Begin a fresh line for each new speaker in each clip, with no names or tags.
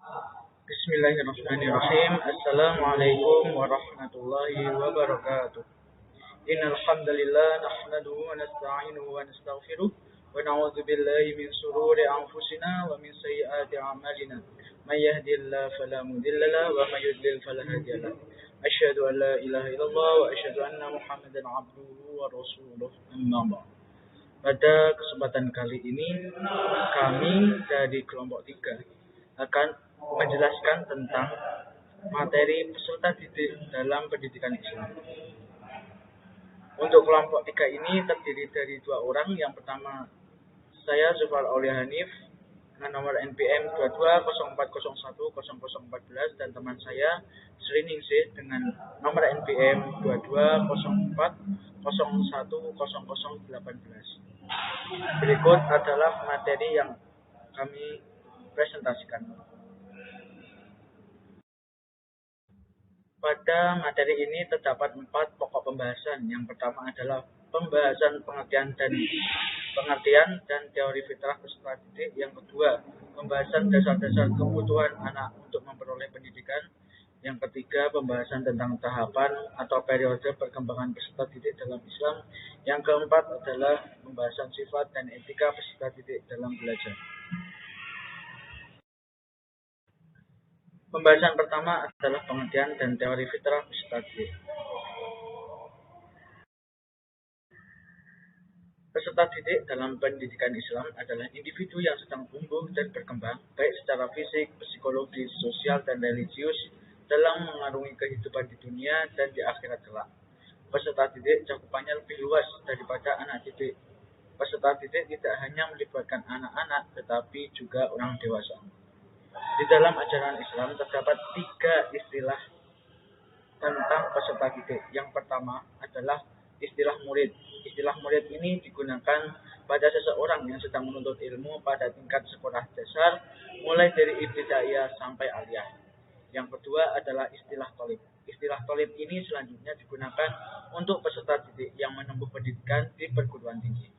Bismillahirrahmanirrahim. Assalamualaikum warahmatullahi wabarakatuh. Innal hamdalillah nahmaduhu wa nasta'inuhu wa nastaghfiruh wa na'udzu billahi min shururi anfusina wa min sayyiati a'malina. May yahdihillahu fala mudilla lahu wa may yudlil fala hadiya lahu. Asyhadu an la ilaha illallah wa asyhadu anna Muhammadan 'abduhu wa rasuluh. Amma ba'd. Pada kesempatan kali ini kami dari kelompok 3 akan menjelaskan tentang materi peserta didik dalam pendidikan Islam. Untuk kelompok 3 ini terdiri dari 2 orang. Yang pertama saya Zufar Aulia Hanif dengan nomor NPM 2204010014 dan teman saya Sri Ningsih dengan nomor NPM 2204010018. Berikut adalah materi yang kami presentasikan. Pada materi ini terdapat 4 pokok pembahasan. Yang pertama adalah pembahasan pengertian dan teori fitrah peserta didik. Yang kedua, pembahasan dasar-dasar kebutuhan anak untuk memperoleh pendidikan. Yang ketiga, pembahasan tentang tahapan atau periode perkembangan peserta didik dalam Islam. Yang keempat adalah pembahasan sifat dan etika peserta didik dalam belajar. Pembahasan pertama adalah pengertian dan teori fitrah peserta didik. Peserta didik dalam pendidikan Islam adalah individu yang sedang tumbuh dan berkembang, baik secara fisik, psikologis, sosial, dan religius, dalam mengarungi kehidupan di dunia dan di akhirat kelak. Peserta didik cakupannya lebih luas daripada anak didik. Peserta didik tidak hanya melibatkan anak-anak, tetapi juga orang dewasa. Di dalam ajaran Islam terdapat 3 istilah tentang peserta didik. Yang pertama adalah istilah murid. Istilah murid ini digunakan pada seseorang yang sedang menuntut ilmu pada tingkat sekolah dasar, mulai dari ibtidaiyah sampai aliyah. Yang kedua adalah istilah thalib. Istilah thalib ini selanjutnya digunakan untuk peserta didik yang menempuh pendidikan di perguruan tinggi.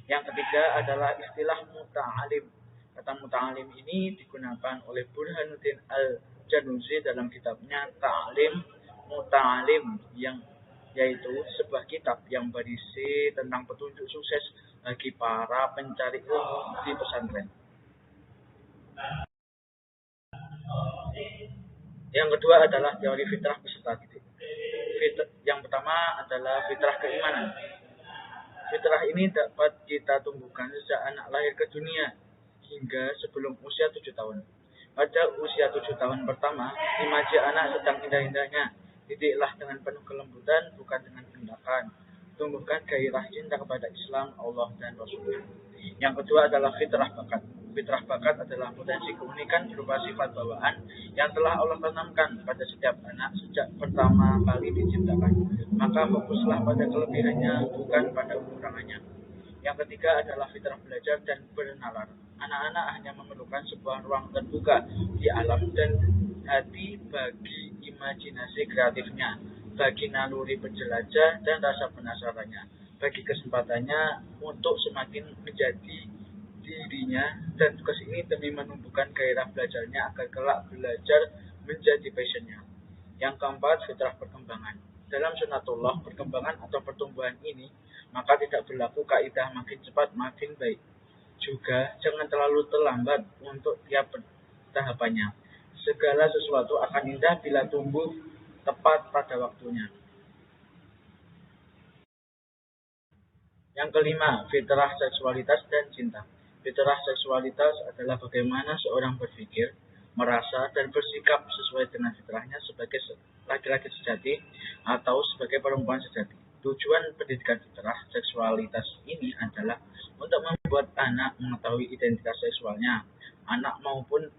Yang ketiga adalah istilah muta'alim. Kata muta'alim ini digunakan oleh Burhanuddin Al-Januzi dalam kitabnya Ta'lim Muta'alim, yang yaitu sebuah kitab yang berisi tentang petunjuk sukses bagi para pencari ilmu di pesantren. Yang kedua adalah teori fitrah peserta didik. Yang pertama adalah fitrah keimanan. Fitrah ini dapat kita tumbuhkan sejak anak lahir ke dunia hingga sebelum usia 7 tahun. Pada usia 7 tahun pertama, imaji anak sedang indah-indahnya. Didiklah dengan penuh kelembutan, bukan dengan tindakan. Tumbuhkan gairah cinta kepada Islam, Allah, dan Rasulnya. Yang kedua adalah fitrah bakat. Fitrah bakat adalah potensi keunikan berupa sifat bawaan yang telah Allah tanamkan pada setiap anak sejak pertama kali diciptakan. Maka fokuslah pada kelebihannya, bukan pada kekurangannya. Yang ketiga adalah fitrah belajar dan bernalar. Anak-anak hanya memerlukan sebuah ruang terbuka di alam dan hati bagi imajinasi kreatifnya, bagi naluri penjelajah dan rasa penasarannya, bagi kesempatannya untuk semakin menjadi dirinya, dan tugas ini demi menumbuhkan gairah belajarnya agar kelak belajar menjadi passionnya. Yang keempat, fitrah perkembangan. Dalam sunatullah perkembangan atau pertumbuhan ini, maka tidak berlaku kaidah makin cepat makin baik. Juga jangan terlalu terlambat untuk tiap tahapannya. Segala sesuatu akan indah bila tumbuh tepat pada waktunya. Yang kelima, fitrah seksualitas dan cinta. Fitrah seksualitas adalah bagaimana seorang berpikir, merasa, dan bersikap sesuai dengan fitrahnya sebagai laki-laki sejati atau sebagai perempuan sejati. Tujuan pendidikan fitrah seksualitas ini adalah untuk membuat anak mengetahui identitas seksualnya. Anak maupun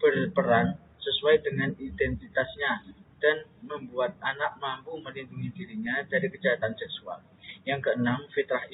berperan sesuai dengan identitasnya dan membuat anak mampu melindungi dirinya dari kejahatan seksual. Yang keenam, fitrah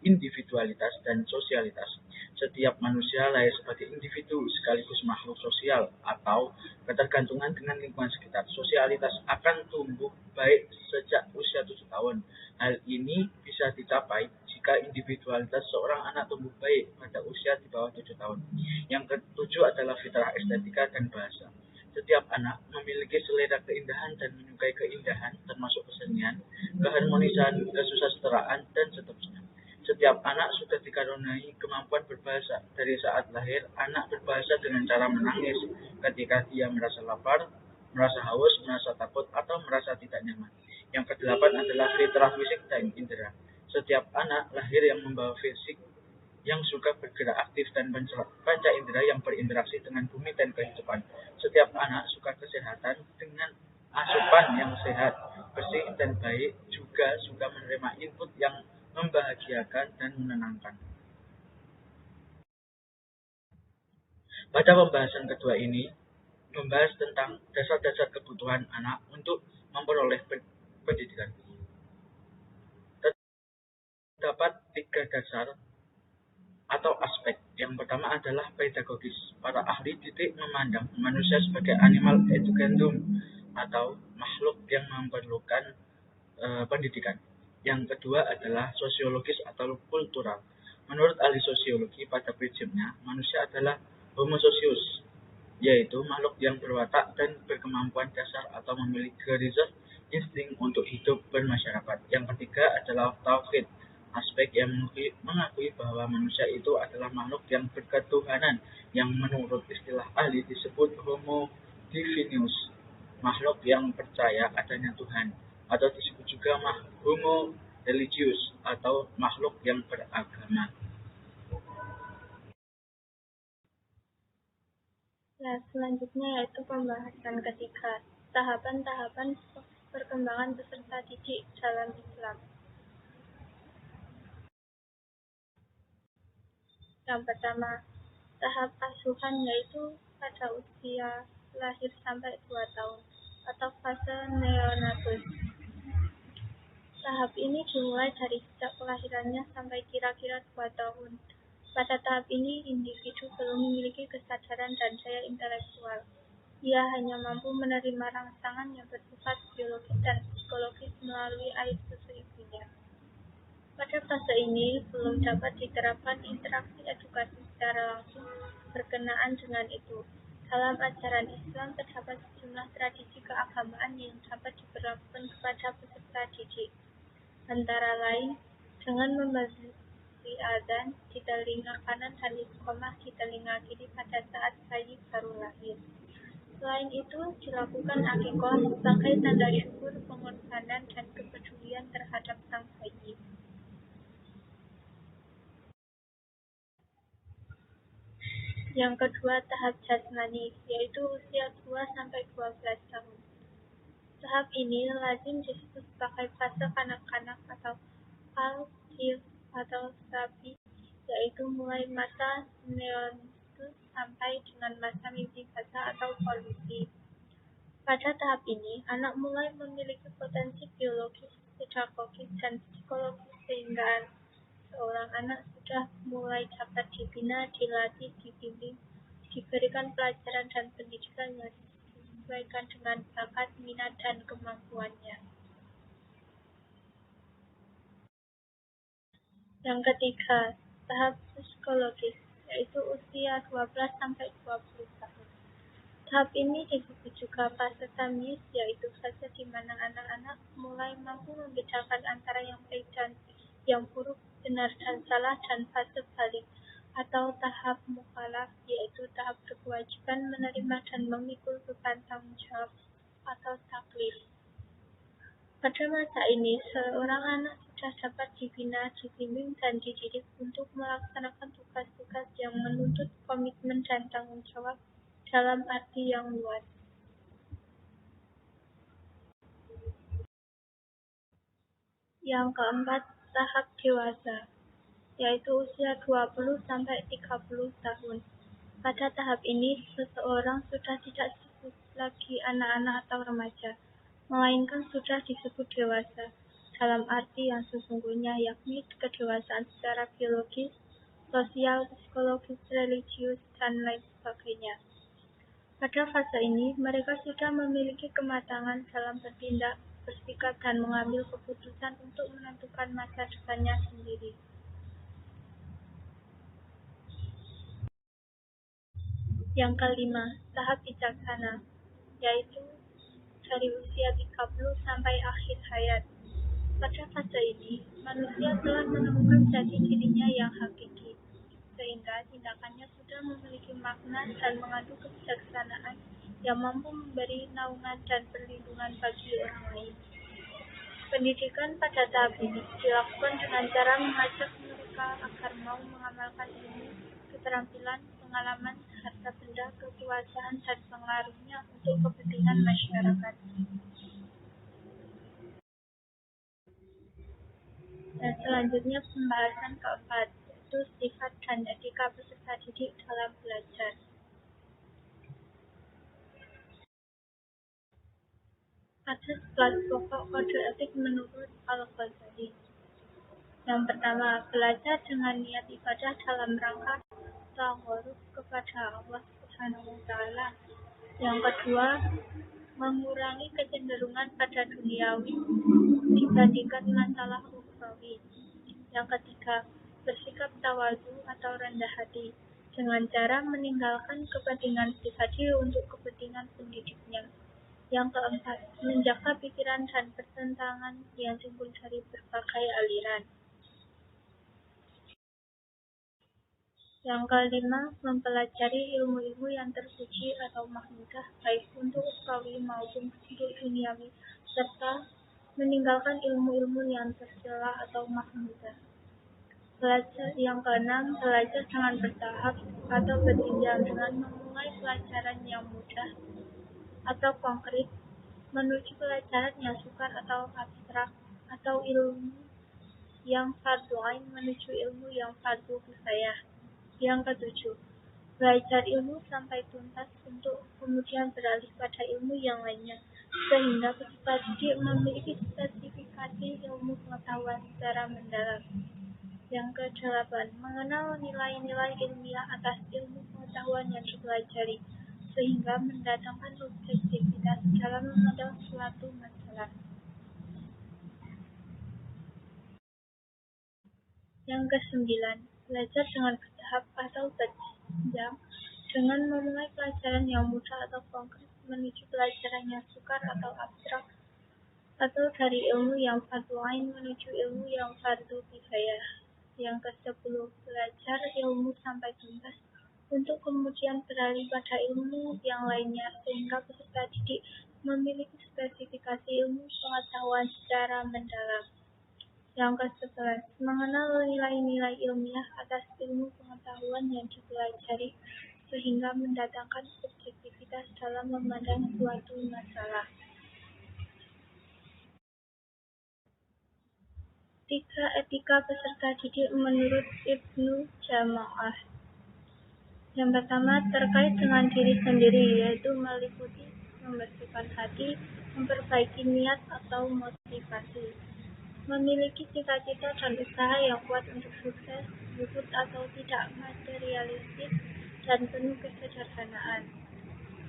individualitas dan sosialitas. Setiap manusia lahir sebagai individu sekaligus makhluk sosial atau ketergantungan dengan lingkungan sekitar. Sosialitas akan tumbuh baik sejak usia 7 tahun. Hal ini bisa dicapai jika jika individualitas seorang anak tumbuh baik pada usia di bawah 7 tahun. Yang ketujuh adalah fitrah estetika dan bahasa. Setiap anak memiliki selera keindahan dan menyukai keindahan, termasuk kesenian, keharmonisan, kesusasteraan, dan seterusnya. Setiap anak sudah dikaruniai kemampuan berbahasa. Dari saat lahir, anak berbahasa dengan cara menangis ketika dia merasa lapar, merasa haus, merasa takut, atau merasa tidak nyaman. Yang kedelapan adalah fitrah fisik dan indera. Setiap anak lahir yang membawa fisik yang suka bergerak aktif dan panca indera yang berinteraksi dengan bumi dan kehidupan. Setiap anak suka kesehatan dengan asupan yang sehat, bersih, dan baik, juga suka menerima input yang membahagiakan dan menenangkan. Pada pembahasan kedua ini, membahas tentang dasar-dasar kebutuhan anak untuk memperoleh pendidikan. Terdapat 3 dasar atau aspek. Yang pertama adalah pedagogis. Para ahli didik memandang manusia sebagai animal educandum atau makhluk yang memerlukan pendidikan. Yang kedua adalah sosiologis atau kultural. Menurut ahli sosiologi, pada prinsipnya manusia adalah homo socius, yaitu makhluk yang berwatak dan berkemampuan dasar atau memiliki garisah insting untuk hidup bermasyarakat. Yang ketiga adalah tauhid, aspek yang mengakui bahwa manusia itu adalah makhluk yang berketuhanan, yang menurut istilah ahli disebut homo divinius, makhluk yang percaya adanya Tuhan, atau disebut juga homo religius atau makhluk yang beragama.
Nah, selanjutnya yaitu pembahasan ketiga, tahapan-tahapan perkembangan peserta didik dalam Islam. Yang pertama, tahap asuhan yaitu pada usia lahir sampai 2 tahun atau fase neonatus. Tahap ini dimulai dari sejak kelahirannya sampai kira-kira 2 tahun. Pada tahap ini, individu belum memiliki kesadaran dan daya intelektual. Ia hanya mampu menerima rangsangan yang bersifat biologis dan psikologis melalui air susu ibunya. Pada fase ini, belum dapat diterapkan interaksi edukasi secara langsung berkenaan dengan itu. Dalam ajaran Islam, terdapat sejumlah tradisi keagamaan yang dapat diberlakukan kepada peserta didik. Antara lain, dengan memberi adzan di telinga kanan dan istiqomah di telinga kiri pada saat bayi baru lahir. Selain itu, dilakukan akikah sebagai tanda syukur, pengorbanan, dan kepedulian terhadap sang bayi. Yang kedua, tahap jasmani, yaitu usia 2-12 tahun. Tahap ini lazim disebut sebagai fase kanak-kanak atau al-tif atau sabi, yaitu mulai masa neonatus sampai dengan masa mimpi basah atau kolusi. Pada tahap ini, anak mulai memiliki potensi biologis, pedagogis, dan psikologis sehingga seorang anak sudah mulai dapat dibina, dilatih, dibimbing, diberikan pelajaran dan pendidikan yang disesuaikan dengan bakat, minat, dan kemampuannya. Yang ketiga, tahap psikologis, yaitu usia 12-20 tahun. Tahap ini disebut juga fase tamyiz, yaitu fase di mana anak-anak mulai mampu membedakan antara yang baik dan yang buruk, benar dan salah, dan fase balik atau tahap mukhalaf, yaitu tahap berkewajiban menerima dan memikul beban tanggung jawab atau taklif. Pada masa ini, seorang anak sudah dapat dibina, dibimbing, dan dididik untuk melaksanakan tugas-tugas yang menuntut komitmen dan tanggung jawab dalam arti yang luas. Yang keempat, tahap dewasa, yaitu usia 20-30 tahun. Pada tahap ini, seseorang sudah tidak disebut lagi anak-anak atau remaja, melainkan sudah disebut dewasa, dalam arti yang sesungguhnya, yakni kedewasaan secara biologis, sosial, psikologis, religius, dan lain sebagainya. Pada fase ini, mereka sudah memiliki kematangan dalam bertindak, bersikap, dan mengambil keputusan untuk menentukan masa depannya sendiri. Yang kelima, tahap bijaksana, yaitu dari usia 30 sampai akhir hayat. Pada fase ini, manusia telah menemukan jati dirinya yang hakiki, sehingga tindakannya sudah memiliki makna dan mengandung kebijaksanaan yang mampu memberi naungan dan perlindungan bagi orang lain. Pendidikan pada tahap ini dilakukan dengan cara mengajak mereka agar mau mengamalkan ilmu, keterampilan, pengalaman, harta benda, kekuasaan, dan pengaruhnya untuk kepentingan masyarakat. Dan selanjutnya pembahasan keempat, yaitu sifat dan etika peserta didik dalam belajar. Ada 11 pokok kode etik menurut Al-Ghazali. Yang pertama, belajar dengan niat ibadah dalam rangka ta'aruf kepada Allah Subhanahu wa Ta'ala. Yang kedua, mengurangi kecenderungan pada duniawi dibandingkan masalah ukhrawi. Yang ketiga, bersikap tawadhu atau rendah hati dengan cara meninggalkan kepentingan pribadi untuk kepentingan pendidiknya. Yang keempat, menjaga pikiran dan pertentangan yang timbul dari berbagai aliran. Yang kelima, mempelajari ilmu-ilmu yang terpuji atau mahmudah, baik untuk ukhrawi maupun untuk duniawi, serta meninggalkan ilmu-ilmu yang tercela atau mahmudah. Yang keenam, belajar dengan bertahap atau berjenjang dengan memulai pelajaran yang mudah atau konkret, menuju pelajaran yang sukar atau abstrak, atau ilmu yang fardhu ain menuju ilmu yang fardhu kifayah. Yang ketujuh, belajar ilmu sampai tuntas untuk kemudian beralih pada ilmu yang lainnya, sehingga peserta didik memiliki spesifikasi ilmu pengetahuan secara mendalam. Yang kedelapan, mengenal nilai-nilai ilmiah atas ilmu pengetahuan yang dipelajari, sehingga mendatangkan objektivitas dalam memandang suatu masalah. Yang kesembilan, belajar dengan bertahap atau berjenjang dengan memulai pelajaran yang mudah atau konkret menuju pelajaran yang sukar atau abstrak, atau dari ilmu yang fardhu ain menuju ilmu yang fardhu kifayah. Yang ke-10, belajar ilmu sampai tuntas untuk kemudian beralih pada ilmu yang lainnya, sehingga peserta didik memiliki spesifikasi ilmu pengetahuan secara mendalam. Yang ke-11, mengenal nilai-nilai ilmiah atas ilmu pengetahuan yang dipelajari, sehingga mendatangkan objektivitas dalam memandang suatu masalah. 3 etika peserta didik menurut Ibnu Jamaah. Yang pertama, terkait dengan diri sendiri, yaitu meliputi membersihkan hati, memperbaiki niat atau motivasi, memiliki cita-cita dan usaha yang kuat untuk sukses, zuhud atau tidak materialistis, dan penuh kesederhanaan.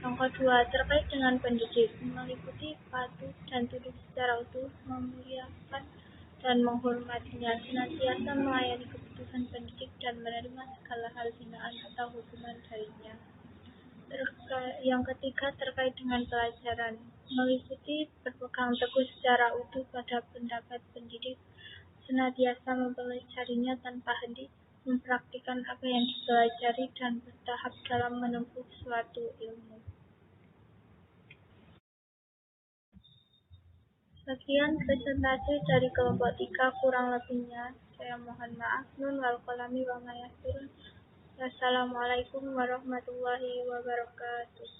Yang kedua, terkait dengan pendidik, meliputi patuh dan tunduk secara utuh, memuliakan dan menghormatinya, senantiasa melayani kebutuhan pendidik dan menerima segala hal hinaan atau hukuman darinya. Yang ketiga, terkait dengan pelajaran, meliputi berpegang teguh secara utuh pada pendapat pendidik, senantiasa mempelajarinya tanpa henti, mempraktikkan apa yang dipelajari, dan bertahap dalam menempuh suatu ilmu. Sekian presentasi dari kelompok 3, kurang lebihnya saya mohon maaf. Nun wal qalami wa ma yasturun. Wassalamualaikum warahmatullahi wabarakatuh.